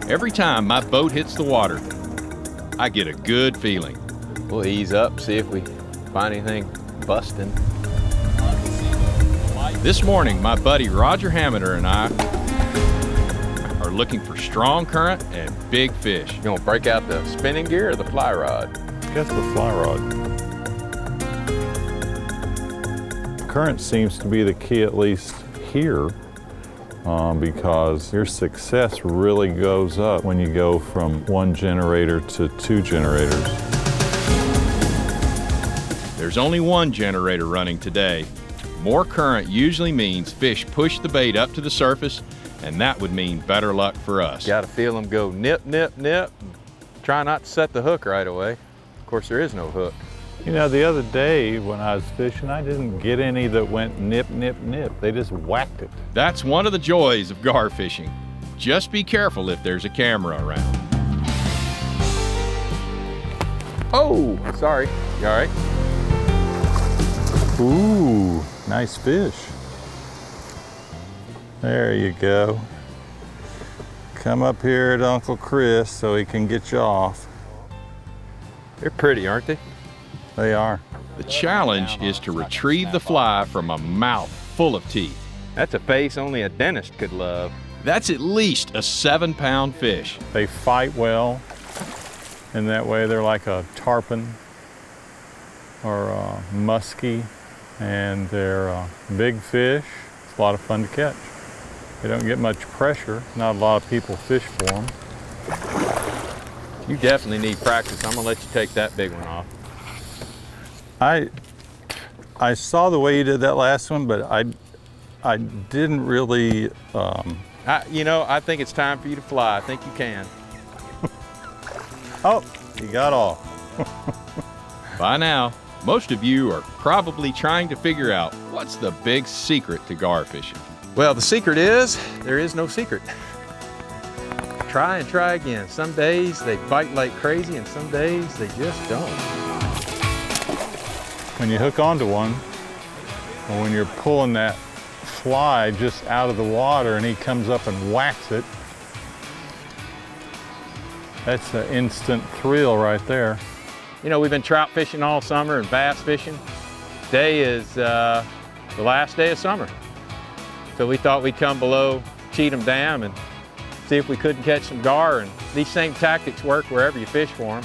Every time my boat hits the water, I get a good feeling. We'll ease up, see if we find anything busting. This morning, my buddy Roger Hammonder and I are looking for strong current and big fish. You gonna break out the spinning gear or the fly rod? I guess the fly rod. Current seems to be the key, at least here, because your success really goes up when you go from 1 generator to 2 generators. There's only 1 generator running today. More current usually means fish push the bait up to the surface, and that would mean better luck for us. Gotta feel them go nip, nip, nip. Try not to set the hook right away. Of course, there is no hook. You know, the other day when I was fishing, I didn't get any that went nip, nip, nip. They just whacked it. That's one of the joys of gar fishing. Just be careful if there's a camera around. Oh, sorry. You all right? Ooh, nice fish. There you go. Come up here to Uncle Chris so he can get you off. They're pretty, aren't they? They are. The challenge is to retrieve the fly from a mouth full of teeth. That's a face only a dentist could love. That's at least a 7-pound fish. They fight well, and that way they're like a tarpon or a muskie, and they're big fish. It's a lot of fun to catch. They don't get much pressure. Not a lot of people fish for them. You definitely need practice. I'm gonna let you take that big one off. I saw the way you did that last one, but I didn't really. You know, I think it's time for you to fly. I think you can. Oh, you got off. By now, most of you are probably trying to figure out what's the big secret to gar fishing. Well, the secret is, there is no secret. Try and try again. Some days they bite like crazy and some days they just don't. When you hook onto one, or when you're pulling that fly just out of the water and he comes up and whacks it, that's an instant thrill right there. You know, we've been trout fishing all summer and bass fishing. Today is the last day of summer. So we thought we'd come below Cheatham Dam and see if we couldn't catch some gar, and these same tactics work wherever you fish for them.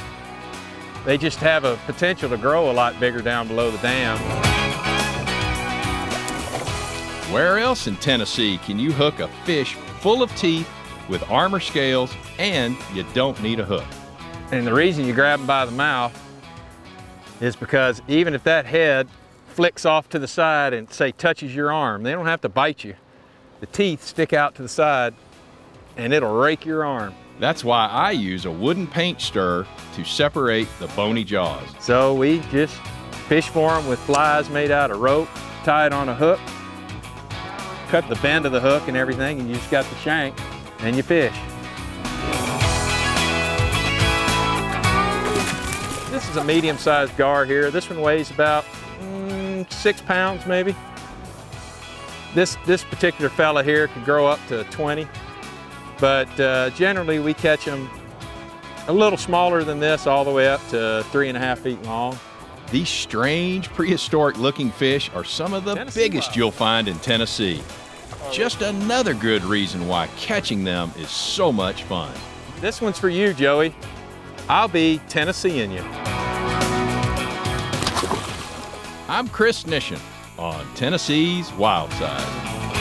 They just have a potential to grow a lot bigger down below the dam. Where else in Tennessee can you hook a fish full of teeth with armor scales and you don't need a hook? And the reason you grab them by the mouth is because even if that head flicks off to the side and say touches your arm, they don't have to bite you. The teeth stick out to the side and it'll rake your arm. That's why I use a wooden paint stir to separate the bony jaws. So we just fish for them with flies made out of rope, tie it on a hook, cut the bend of the hook and everything, and you just got the shank and you fish. This is a medium-sized gar here. This one weighs about 6 pounds maybe. This particular fella here could grow up to 20. But generally we catch them a little smaller than this, all the way up to 3.5 feet long. These strange prehistoric looking fish are some of the biggest you'll find in Tennessee. Just another good reason why catching them is so much fun. This one's for you, Joey. I'll be Tennesseeing you. I'm Chris Nishin on Tennessee's Wild Side.